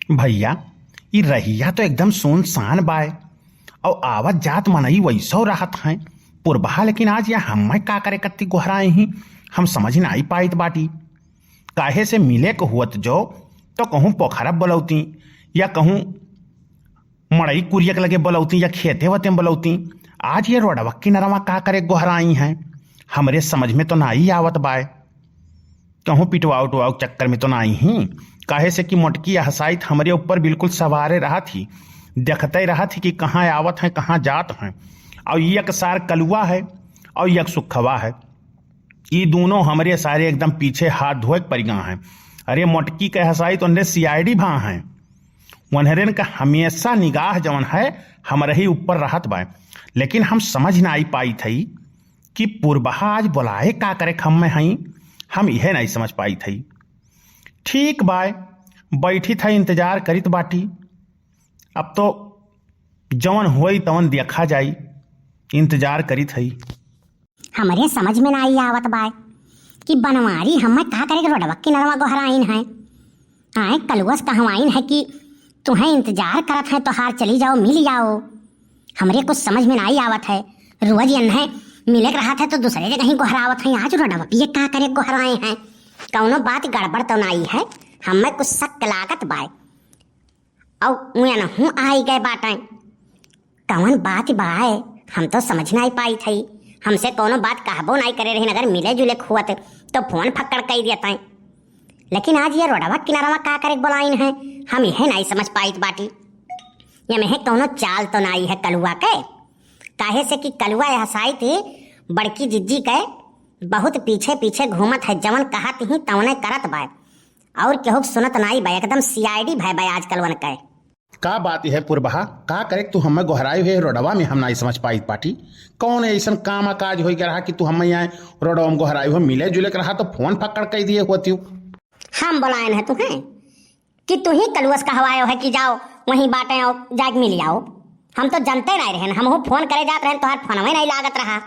भैया ई रहिया तो एकदम सुनसान बाय और आवत जात मनई वैसो राहत हैं पुरबहा, लेकिन आज या हम का करे कत्ती गोहराए ही हम समझ ना आई पाइत बाटी। काहे से मिले को हुत जो तो कहूँ पोखरा बोलौती या कहूँ मड़ई कुरियक लगे बोलौती या खेते वते बोलौती। आज ये रोडवा किनरवा का करे गोहराई हैं हमरे समझ में तो ना ही आवत बाय। कहूँ पिटवाओ उटवाओ चक्कर में तो ना आई ही, काहे से कि मोटकी हसाइत हमरे ऊपर बिल्कुल सवारे रहा थी, देखते रहा थी कि कहाँ आवत हैं कहाँ जात हैं। और एक सार कलुआ है और एक सुखवा है, ये दोनों हमरे सारे एकदम पीछे हाथ धोए परिगा हैं। अरे मोटकी के हसाई तो अंदर सीआईडी भा हैं, वनहरेन का हमेशा निगाह जवन है हमरे ही ऊपर रहत बा। लेकिन हम समझ ना आई पाई थी कि पुरबहा आज बुलाए का करे खम में हई, हम यह नहीं समझ पाई थी। ठीक बाय बैठी था इंतजार करित बाटी, अब तो जवन होई तवन देखा जाई, इंतजार करित हई। हमरे समझ में ना आई आवत बाय कि बनवारी हमें कहा करे रोडवा किनरवा गोहराइन है। आए कलुअस कहवाइन है कि तुम्हें इंतजार करत है तो हार चली जाओ मिल जाओ। हमरे कुछ समझ में ना आई आवत है, रोज है मिले रहा था तो दूसरे जगह ही गोहरावत है, आज रोडवा पिए का करे गोहराए हैं। कौनो बात गड़बड़ तो नहीं है, हमें कुछ शक लागत बाय और मुया हूँ आई गए बाटें। कौन बात बाय हम तो समझ ना पाई थी। हमसे कोनो बात कहबो नहीं करे रही, अगर मिले जुले खुआत तो फोन फक्कड़ कही देता है। लेकिन आज ये रोडवा किनारवा का करे बोलाइन है हम यह नहीं समझ पाई बाटी। ये में कोनो चाल तो नहीं है कलुआ के, काहे से कि कलुआ हसाई थी बड़की जिज्जी के बहुत पीछे पीछे घूमत है, जवन कहत ही तवने करत बाय और केहू सुनत नहीं बाय, एकदम सीआईडी भाई बाय आज कलवन के। का बात है पुरबहा का करे तू हमें गोहराई हुए रोडवा में हम नहीं समझ पाई पाटी। कौन ऐसा काम काज हो रहा कि तू हमें यहाँ रोडवा में गोहराई हो, मिले जुले रहा तो फोन पकड़ कर दिए होती। हम बुलाए हैं तुम्हें कि तू ही कलुअस कहवायो है कि जाओ वहीं बाटे और जाग मिल जाओ। हम तो जानते नहीं रहे, हम फोन करे जाते रहे तो हर फोन में नहीं लागत रहा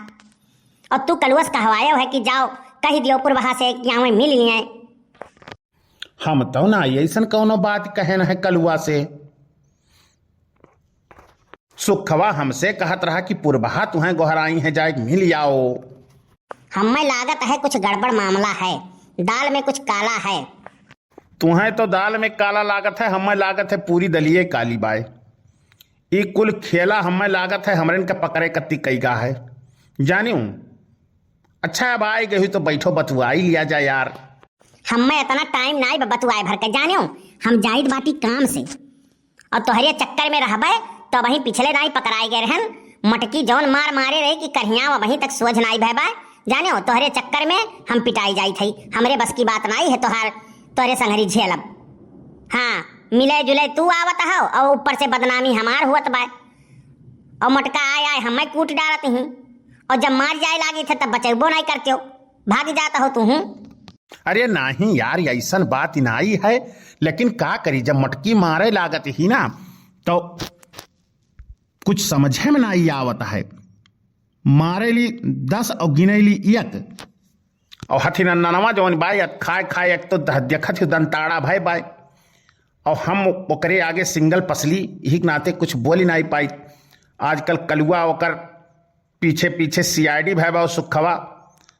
और तू कलुअस कहवायो है कि जाओ कही दियो पुरबहा से कि यहाँ मिल लिए। हम तो ना ऐसा कौनो बात कहे न है कलुआ से। सुखवा हमसे कहत रहा कि पुरबहा तुम्हें गोहराई है जाए मिल जाओ। हमें लागत है कुछ गड़बड़ मामला है, दाल में कुछ काला है। तुम्हें तो दाल में काला लागत है, हमें लागत है पूरी दलिए काली बाय। ये कुल खेला हमें लागत है हमरे का पकड़े कत्ती कई गा है जानियो। अच्छा अब आई गई तो बैठो बतुआई लिया जाए यार। हमें इतना टाइम नहीं बतुआए भर के जानियो, हम जाहिद बाटी काम से और तोहरे चक्कर में रहबे तो वहीं पिछले नहीं पकड़ाई गए रहन। मटकी जौन मार मारे रही कि कहिया वहीं तक सोझ नहीं भैबा जानियो, तोहरे चक्कर में हम पिटाई जाई थी। हमरे बस की बात नहीं है तोहरे संगरी झेलब। हाँ मिले जुले तू आवत हो और ऊपर से बदनामी हमार हुआ बाय और मटका आए आए हमें कूट डालत हूँ और जब मार जाए लागी थे तब बचेबो नहीं करते हो, भाग जाता हो तू। अरे नहीं यार ऐसा बात नहीं है, लेकिन का करी जब मटकी मारे लागत ही ना तो कुछ समझे में नहीं आवत है। मारे ली 10 और गिने ली 1 और हथी नवा जवन बाय खाए खाए एक तो देखत ही दंताड़ा भाई बाय और हम ओकरे आगे सिंगल पसली ही नाते कुछ बोली नहीं पाई। आजकल कलुआ ओकर पीछे पीछे सीआईडी भाई और सुखवा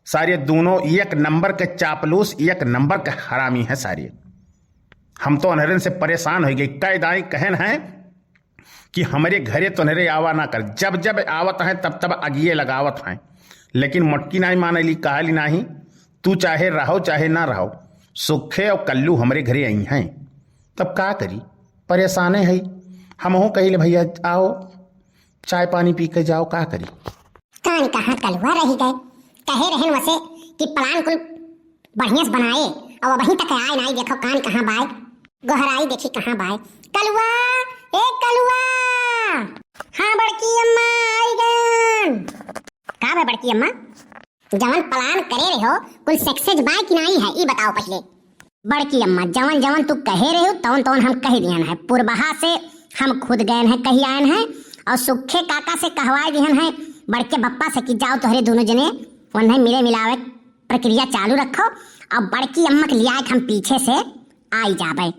सारे दोनों एक नंबर के चापलूस एक नंबर के हरामी हैं सारे। हम तो अनहरन से परेशान हो गए, कई दाई कहन है कि हमारे घरे तो नहरे आवा ना कर, जब जब आवत हैं तब तब अगिए लगावत हैं। लेकिन मटकी नहीं मानली कहली नहीं, तू चाहे रहो चाहे ना रहो, सुखे और कल्लू हमारे घरे आई हैं तब का करी, परेशान है। हम हो कही भैया आओ चाय पानी पी के जाओ, का करी। कान कहाँ कलुआ रही गए, कहे रहन वैसे कि प्लान कुल बढ़िया से बनाए और वहीं तक आए नहीं। देखो कान कहाँ बाय, गहराई देखी कहाँ बाय। कलुआ ए कलुआ, हाँ बड़की अम्मा आई गन। का बे बड़की अम्मा, जवन प्लान करे रहे हो कुल सक्सेस बाय कि नहीं है ये बताओ पहले। बड़की अम्मा जवन जवन तू कहे रहे हो तवन तवन हम कह दियन है। पुरबहा से हम खुद गए हैं कही आयन है और सुखे काका से कहवाए दिहन है बड़के बप्पा से कि जाओ तोहरे दोनों जने उन्हें मिले मिलावे प्रक्रिया चालू रखो और बड़की अम्मा के लिया हम पीछे से आई जाबे।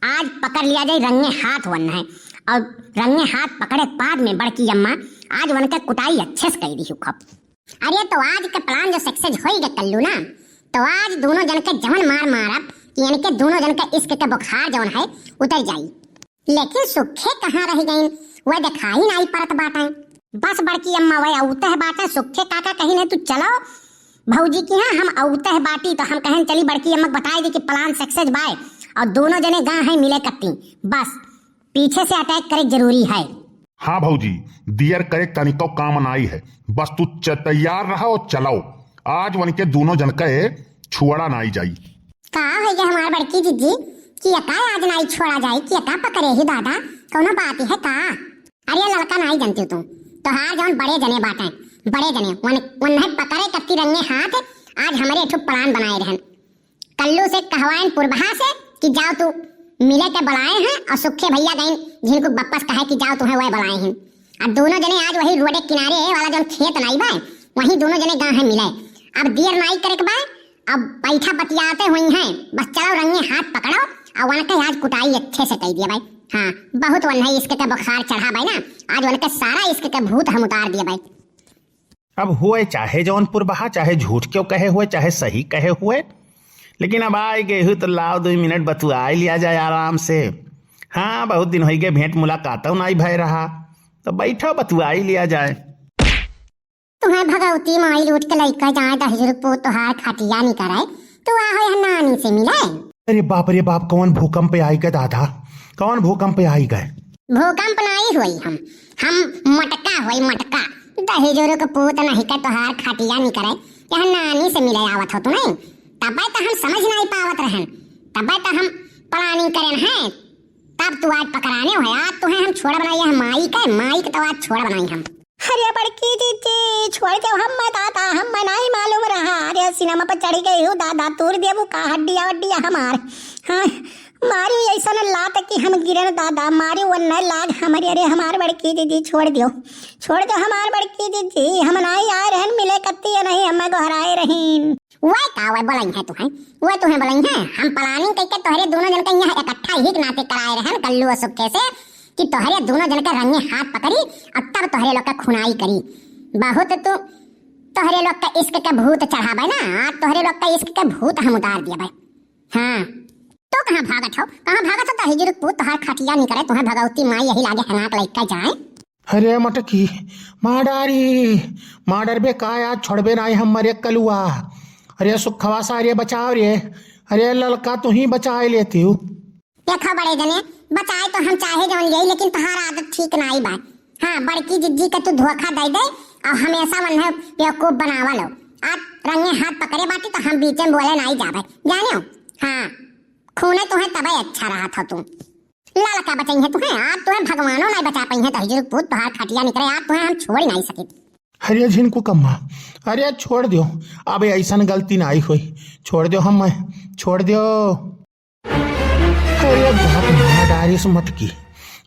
आज पकड़ लिया जाए, रंगे हाथ वन है। और रंगे हाथ पकड़े बाद में बड़की अम्मा आज वन के कुटाई अच्छे से कर दी खप। अरे तो आज का प्लान जो सक्सेस हो गया कल्लू ना, तो आज दोनों जन के जवन मार मारब कि यानी के दोनों जन का इश्क का बुखार जवन है उतर जाई। लेकिन सुखे कहाँ रह गई, वह दिखाई नहीं पड़त बाटे। बस बड़की अम्मा वह औते है बाटे, सुखे काका कहीं नहीं तू चलो भौजी की हाँ हम औते है बाटी, तो हम कहें चली बड़की अम्मा बताई दी कि प्लान सक्सेस बाय और दोनों जने गां है मिले कत्ती, बस पीछे से अटैक करे जरूरी है। हाँ भौजी, दियर करे तनिको काम नाई है, बस तू तैयार रहो और चलाओ। आज वन के दोनों जन के छुआड़ा नाई जाई। का हो गया हमार बड़की जीजी कि का आज नाई छोड़ा जाए कि का पकड़े ही दादा, कौनो बात है का? अरे लड़का नहीं जानती तुम तो हार जौन बड़े जने बाटे, बड़े जने वन पकड़े कत्ती रंगे हाथ। आज हमारे एक प्लान बनाए रहन, कल्लू से कहवाएं पुरबहा से कि जाओ तू मिले के बुलाए हैं, और सुखे भैया गए जिनको वापस कहे कि जाओ तुम्हें वह बुलाए हैं। अब दोनों जने आज वही रोड किनारे वाला जो खेत नाई बा वहीं दोनों जने गां है मिले। अब देर नाई करे के बा, अब बैठा बतियाते हुई हैं, बस चलो रंगे हाथ पकड़ो और वन के आज कुटाई अच्छे से कह दिया भाई। हाँ बहुत वन है इसके का बुखार चढ़ा भाई ना, आज वन के सारा इसके का भूत हम उतार दिया भाई। अब हुए चाहे जौनपुर बहा, चाहे झूठ क्यों कहे हुए चाहे सही कहे हुए, लेकिन अब आए गए हो तो लाओ 2 मिनट बतुआ लिया जाए आराम से। हाँ बहुत दिन हो गए भेंट मुलाकात नहीं भय रहा, तो बैठो बतुआ ही लिया जाए। तुम्हें भगवती माई लूट के लइका जाए 10 रुपये तोहार खटिया नहीं कराए तो आ हो नानी से मिले। अरे बाप कौन भूकंप आई गए दादा, कौन भूकंप आई गए? भूकंप नहीं हुई, हम मटका हुई मटका 10 रुपये का पूत नहीं का तोहार खटिया नहीं करे यहाँ नानी से मिले आवत हो तू नहीं, तब तो हम समझ नहीं पावत रहन, तब तो हम प्लानिंग करें हैं, तब तू आज पकड़ाने हो। आज तुम्हें हम छोड़ बनाई है माई के तो आज छोड़ बनाई हम। अरे बड़की जीजी छोड़ दे, हम दादा हम नहीं मालूम रहा। अरे सिनेमा पर चढ़ी गई हूँ दादा, तोड़ दिया वो का हड्डिया वड्डिया हमार। हाँ मारी ऐसा न लात कि हम गिरे दादा, मारी वो न लाग हमारी। अरे हमार बड़की दीदी छोड़ दो हमार बड़की दीदी, हम नहीं आए रहन मिले कत्ती या नहीं हम घराए रहीन। वह का वह बोलाई है तुम्हें बोलाई है, हम प्लानिंग करके तोहरे दोनों जन के यहाँ इकट्ठा ही नाते कराए रहन कल्लू और सुखे से कि तोहरे दोनों जन के रंगे हाथ पकड़ी और तब तोहरे लोग का खुनाई करी। बहुत तू तोहरे लोग का इश्क का भूत चढ़ा भाई ना, आज तोहरे लोग का इश्क का भूत हम उतार दिया भाई। हाँ तो कहाँ भागत हो तहिजुर पूत तोहार खटिया नहीं करे, तुम्हें भगवती माँ यही लागे हनाक लइका जाए। अरे मटकी माडर बे का आज छोड़बे नहीं हमारे कलुआ। अरे सुखवा सारे बचाओ रे, अरे ललका तू ही बचा लेती हूँ। देखो बड़े जने बचाए तो हम चाहे जवन यही, लेकिन तुम्हारा आदत ठीक नहीं बा। हाँ बड़की जिज्जी का तू धोखा दे दे और हमेशा मन है बेवकूफ बनावा लो। आज रंगे हाथ पकड़े बाटी तो हम बीच में बोले नहीं जावे जाने हो। हाँ खूने तुम्हें तबे अच्छा रहा था तुम ललका बचाई है तुम्हें, आज तुम्हें भगवानों नहीं बचा पाई है तो हिजर पूत तोहार खटिया निकले, आज तुम्हें हम छोड़ नहीं सके। अरे झिनको कम्मा, अरे छोड़ दो, अब ऐसा गलती नहीं हुई, छोड़ दो हम छोड़ दो। अरे माँ डारिस मत की,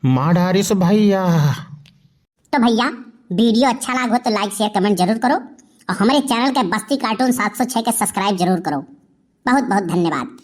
माँ डारिस भैया। तो भैया वीडियो अच्छा लगा तो लाइक शेयर कमेंट जरूर करो और हमारे चैनल के बस्ती कार्टून 706 के सब्सक्राइब जरूर करो। बहुत बहुत धन्यवाद।